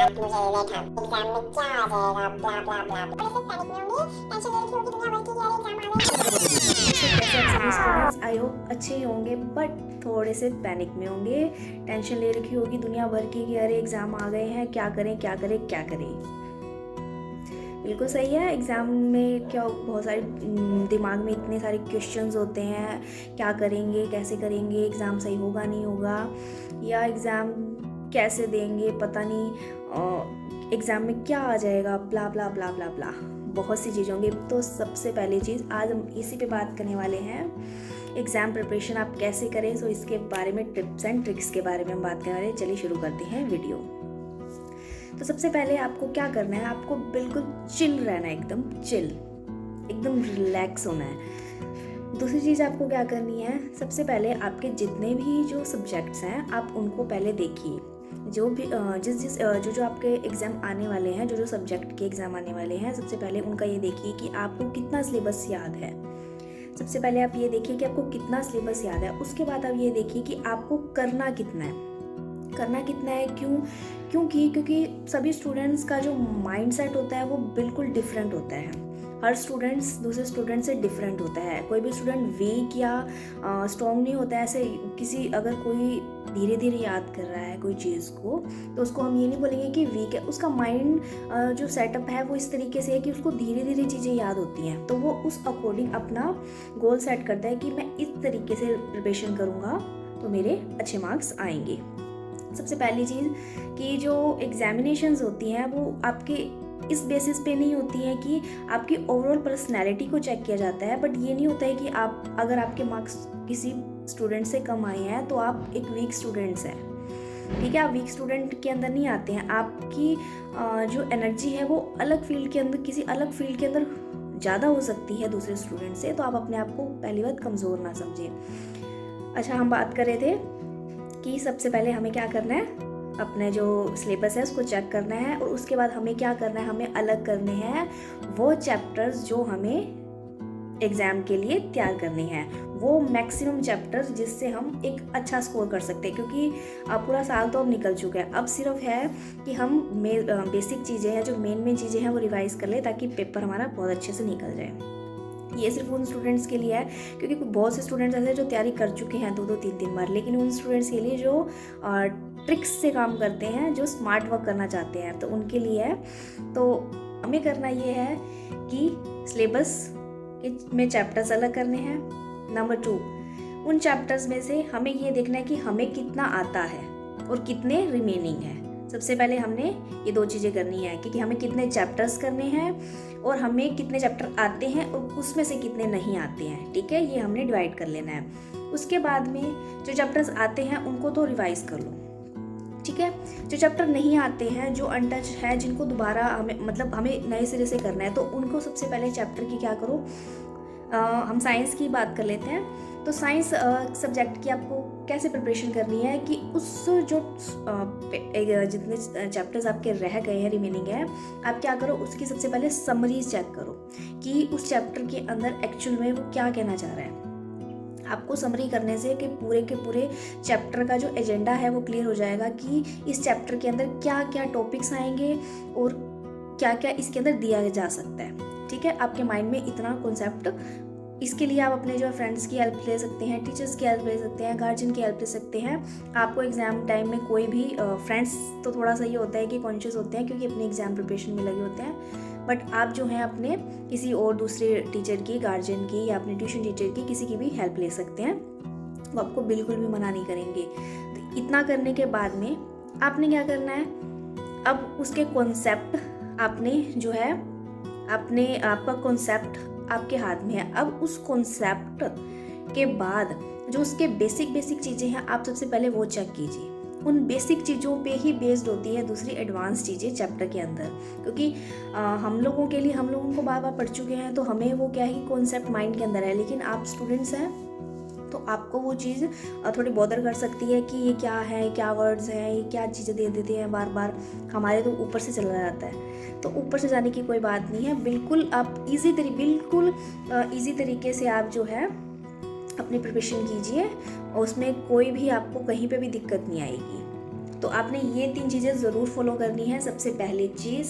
बाद मुझे बैठा एग्जाम में क्या आ जाएगा ब्ला ब्ला ब्ला, बड़े से पैनिक में होंगे, टेंशन ले रखी होगी दुनिया भर की, यार एग्जाम आ गए। सो कैसे आप सभी स्टूडेंट्स, आई होप अच्छे ही होंगे, बट थोड़े से पैनिक में होंगे। टेंशन ले रखी होगी दुनिया भर की कि अरे एग्ज़ाम आ गए हैं, क्या करें क्या करें क्या करें। बिल्कुल सही है। एग्ज़ाम में क्या बहुत सारे दिमाग में इतने सारे क्वेश्चंस होते हैं, क्या करेंगे कैसे करेंगे, एग्ज़ाम सही होगा नहीं होगा, या एग्ज़ाम कैसे देंगे पता नहीं, एग्ज़ाम में क्या आ जाएगा, ब्ला ब्ला ब्ला ब्ला ब्ला, बहुत सी चीज़ें होंगी। तो सबसे पहली चीज़ आज हम इसी पे बात करने वाले हैं, एग्ज़ाम प्रिपरेशन आप कैसे करें। सो इसके बारे में टिप्स एंड ट्रिक्स के बारे में हम बात करने वाले हैं। चलिए शुरू करते हैं वीडियो। तो सबसे पहले आपको क्या करना है, आपको बिल्कुल चिल रहना है, एकदम चिल, एकदम रिलैक्स होना है। दूसरी चीज़ आपको क्या करनी है, सबसे पहले आपके जितने भी जो सब्जेक्ट्स हैं आप उनको पहले देखिए। जो भी जो आपके एग्ज़ाम आने वाले हैं, जो सब्जेक्ट के एग्ज़ाम आने वाले हैं, सबसे पहले उनका ये देखिए कि आपको कितना सिलेबस याद है। सबसे पहले आप ये देखिए कि आपको कितना सिलेबस याद है। उसके बाद आप ये देखिए कि आपको करना कितना है, क्योंकि सभी स्टूडेंट्स का जो माइंडसेट होता है वो बिल्कुल डिफरेंट होता है। हर स्टूडेंट्स दूसरे स्टूडेंट से डिफरेंट होता है। कोई भी स्टूडेंट वीक या स्ट्रॉन्ग नहीं होता है। ऐसे अगर कोई धीरे धीरे याद कर रहा है कोई चीज़ को, तो उसको हम ये नहीं बोलेंगे कि वीक है। उसका माइंड जो सेटअप है वो इस तरीके से है कि उसको धीरे धीरे चीज़ें याद होती हैं, तो वो उस अकॉर्डिंग अपना गोल सेट करता है कि मैं इस तरीके से प्रिपरेशन करूँगा तो मेरे अच्छे मार्क्स आएंगे। सबसे पहली चीज़ कि जो एग्जामिनेशंस होती हैं वो आपके इस बेसिस पे नहीं होती हैं कि आपकी ओवरऑल पर्सनैलिटी को चेक किया जाता है, बट ये नहीं होता है कि आप अगर आपके मार्क्स किसी स्टूडेंट से कम आए हैं तो आप एक वीक स्टूडेंट्स हैं। ठीक है, आप वीक स्टूडेंट के अंदर नहीं आते हैं। आपकी जो एनर्जी है वो अलग फील्ड के अंदर, किसी अलग फील्ड के अंदर ज़्यादा हो सकती है दूसरे स्टूडेंट से, तो आप अपने आप को पहली बात कमज़ोर ना समझिए। अच्छा, हम बात कर रहे थे कि सबसे पहले हमें क्या करना है, अपने जो सिलेबस है उसको चेक करना है, और उसके बाद हमें क्या करना है, हमें अलग करने हैं वो चैप्टर्स जो हमें एग्ज़ाम के लिए तैयार करने हैं, वो मैक्सिमम चैप्टर्स जिससे हम एक अच्छा स्कोर कर सकते हैं। क्योंकि अब पूरा साल तो अब निकल चुका है, अब सिर्फ है कि हम बेसिक चीज़ें हैं, जो मेन चीज़ें हैं वो रिवाइज़ कर ले, ताकि पेपर हमारा बहुत अच्छे से निकल जाए। ये सिर्फ उन स्टूडेंट्स के लिए है, क्योंकि बहुत से स्टूडेंट्स ऐसे जो तैयारी कर चुके हैं 2-2 3-3 बार, लेकिन उन स्टूडेंट्स के लिए जो ट्रिक्स से काम करते हैं, जो स्मार्ट वर्क करना चाहते हैं, तो उनके लिए है। तो हमें करना ये है कि सिलेबस में चैप्टर्स अलग करने हैं। नंबर 2, उन चैप्टर्स में से हमें ये देखना है कि हमें कितना आता है और कितने रिमेनिंग है। सबसे पहले हमने ये 2 चीज़ें करनी है कि हमें कितने चैप्टर्स करने हैं और हमें कितने चैप्टर आते हैं और उसमें से कितने नहीं आते हैं। ठीक है, ये हमने डिवाइड कर लेना है। उसके बाद में जो चैप्टर्स आते हैं उनको तो रिवाइज कर लो। ठीक है, जो चैप्टर नहीं आते हैं, जो अनटच है, जिनको दोबारा हमें नए सिरे से करना है, तो उनको सबसे पहले चैप्टर की क्या करो, हम साइंस की बात कर लेते हैं। तो साइंस सब्जेक्ट की आपको कैसे प्रिपरेशन करनी है कि उस जो जितने चैप्टर्स आपके रह गए हैं, रिमेनिंग है, आप क्या करो, उसकी सबसे पहले समरीज चेक करो कि उस चैप्टर के अंदर एक्चुअल में वो क्या कहना चाह रहा है। आपको समरी करने से कि पूरे के पूरे चैप्टर का जो एजेंडा है वो क्लियर हो जाएगा कि इस चैप्टर के अंदर क्या क्या टॉपिक्स आएंगे और क्या क्या इसके अंदर दिया जा सकता है। ठीक है, आपके माइंड में इतना कॉन्सेप्ट, इसके लिए आप अपने जो फ्रेंड्स की हेल्प ले सकते हैं, टीचर्स की हेल्प ले सकते हैं, गार्जियन की हेल्प ले सकते हैं। आपको एग्जाम टाइम में कोई भी फ्रेंड्स तो थोड़ा सा ये होता है कि कॉन्शियस होते हैं क्योंकि अपने एग्जाम प्रिपरेशन में लगे होते हैं, बट आप जो हैं अपने किसी और दूसरे टीचर की, गार्जियन की या अपने ट्यूशन टीचर की, किसी की भी हेल्प ले सकते हैं। वो आपको बिल्कुल भी मना नहीं करेंगे। तो इतना करने के बाद में आपने क्या करना है, अब उसके कॉन्सेप्ट आपने जो है आपका कॉन्सेप्ट आपके हाथ में है। अब उस कॉन्सेप्ट के बाद जो उसके बेसिक चीज़ें हैं, आप सबसे पहले वो चेक कीजिए। उन बेसिक चीज़ों पे ही बेस्ड होती है दूसरी एडवांस चीज़ें चैप्टर के अंदर, क्योंकि हम लोगों को बार बार पढ़ चुके हैं, तो हमें वो क्या ही कॉन्सेप्ट माइंड के अंदर है। लेकिन आप स्टूडेंट्स हैं तो आपको वो चीज़ थोड़ी बॉदर कर सकती है कि ये क्या है, क्या वर्ड्स हैं, ये क्या चीज़ें दे देते हैं बार बार, हमारे तो ऊपर से चला जाता है। तो ऊपर से जाने की कोई बात नहीं है, बिल्कुल आप ईजी तरीके से आप जो है अपनी प्रिपरेशन कीजिए और उसमें कोई भी आपको कहीं पे भी दिक्कत नहीं आएगी। तो आपने ये 3 चीज़ें ज़रूर फॉलो करनी है। सबसे पहली चीज़,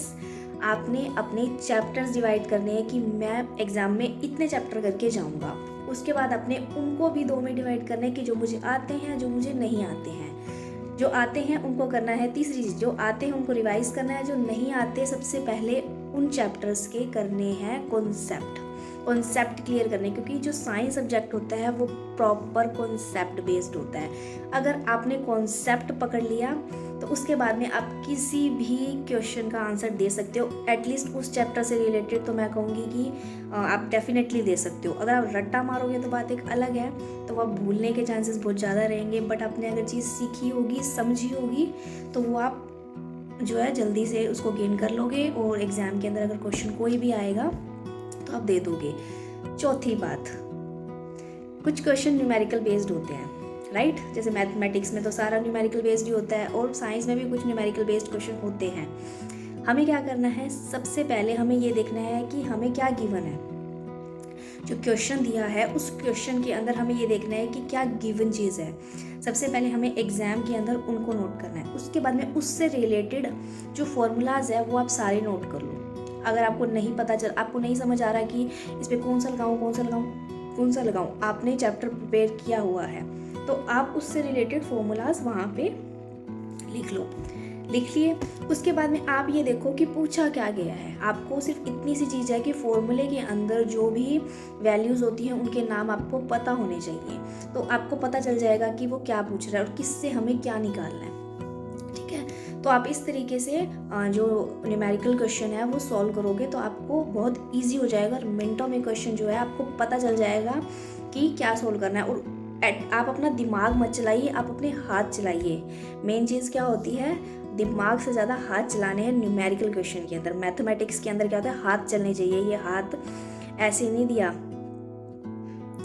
आपने अपने चैप्टर्स डिवाइड करने हैं कि मैं एग्ज़ाम में इतने चैप्टर करके जाऊंगा। उसके बाद आपने उनको भी 2 में डिवाइड करना है कि जो मुझे आते हैं, जो मुझे नहीं आते हैं। जो आते हैं उनको करना है, तीसरी चीज़ जो आते हैं उनको रिवाइज करना है, जो नहीं आते सबसे पहले उन चैप्टर्स के करने हैं कॉन्सेप्ट क्लियर करने, क्योंकि जो साइंस सब्जेक्ट होता है वो प्रॉपर कॉन्सेप्ट बेस्ड होता है। अगर आपने कॉन्सेप्ट पकड़ लिया तो उसके बाद में आप किसी भी क्वेश्चन का आंसर दे सकते हो, एटलीस्ट उस चैप्टर से रिलेटेड। तो मैं कहूँगी कि आप डेफिनेटली दे सकते हो। अगर आप रट्टा मारोगे तो बात एक अलग है, तो आप भूलने के चांसेस बहुत ज़्यादा रहेंगे। बट आपने अगर चीज़ सीखी होगी, समझी होगी, तो वो आप जो है जल्दी से उसको गेन कर लोगे और एग्ज़ाम के अंदर अगर क्वेश्चन कोई भी आएगा तो आप दे दोगे। चौथी बात, कुछ क्वेश्चन न्यूमेरिकल बेस्ड होते हैं, राइट? जैसे मैथमेटिक्स में तो सारा न्यूमेरिकल बेस्ड ही होता है, और साइंस में भी कुछ न्यूमेरिकल बेस्ड क्वेश्चन होते हैं। हमें क्या करना है, सबसे पहले हमें ये देखना है कि हमें क्या गिवन है। जो क्वेश्चन दिया है उस क्वेश्चन के अंदर हमें ये देखना है कि क्या गिवन चीज़ है। सबसे पहले हमें एग्जाम के अंदर उनको नोट करना है। उसके बाद में उससे रिलेटेड जो फॉर्मूलाज है वो आप सारे नोट कर लो। अगर आपको नहीं पता चल, आपको नहीं समझ आ रहा कि इस पर कौन सा लगाऊं, आपने चैप्टर प्रिपेयर किया हुआ है तो आप उससे रिलेटेड फॉर्मूलाज वहाँ पे लिख लिए। उसके बाद में आप ये देखो कि पूछा क्या गया है। आपको सिर्फ इतनी सी चीज़ है कि फॉर्मूले के अंदर जो भी वैल्यूज़ होती हैं उनके नाम आपको पता होने चाहिए, तो आपको पता चल जाएगा कि वो क्या पूछ रहा है और किससे हमें क्या निकालना है। ठीक है, तो आप इस तरीके से जो न्यूमेरिकल क्वेश्चन है वो सॉल्व करोगे तो आपको बहुत ईजी हो जाएगा और मिनटों में क्वेश्चन जो है आपको पता चल जाएगा कि क्या सॉल्व करना है। और आप अपना दिमाग मत चलाइए, आप अपने हाथ चलाइए। मेन चीज़ क्या होती है, दिमाग से ज़्यादा हाथ चलाने हैं न्यूमेरिकल क्वेश्चन के अंदर। मैथमेटिक्स के अंदर क्या होता है, हाथ चलने चाहिए। ये हाथ ऐसे नहीं दिया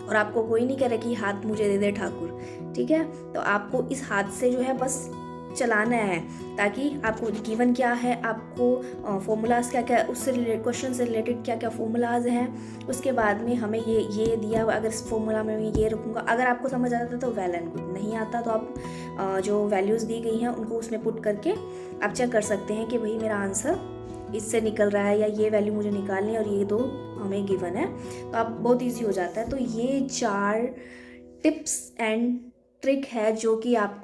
और आपको कोई नहीं कह रहा कि हाथ मुझे दे दे ठाकुर, ठीक है? तो आपको इस हाथ से जो है बस चलाना है, ताकि आपको गिवन क्या है, आपको फॉर्मूलाज क्या क्या, उससे रिलेटेड क्वेश्चन से रिलेटेड क्या क्या फॉर्मूलाज हैं। उसके बाद में हमें ये दिया हुआ, अगर इस फॉर्मूला में मैं ये रखूँगा, अगर आपको समझ आता तो वेल एंड गुड, नहीं आता तो आप जो वैल्यूज़ दी गई हैं उनको उसमें पुट करके आप चेक कर सकते हैं कि भाई मेरा आंसर इससे निकल रहा है या ये वैल्यू मुझे निकालनी है और ये 2 हमें गिवन है, तो आप बहुत ईजी हो जाता है। तो ये 4 टिप्स एंड ट्रिक है जो कि आप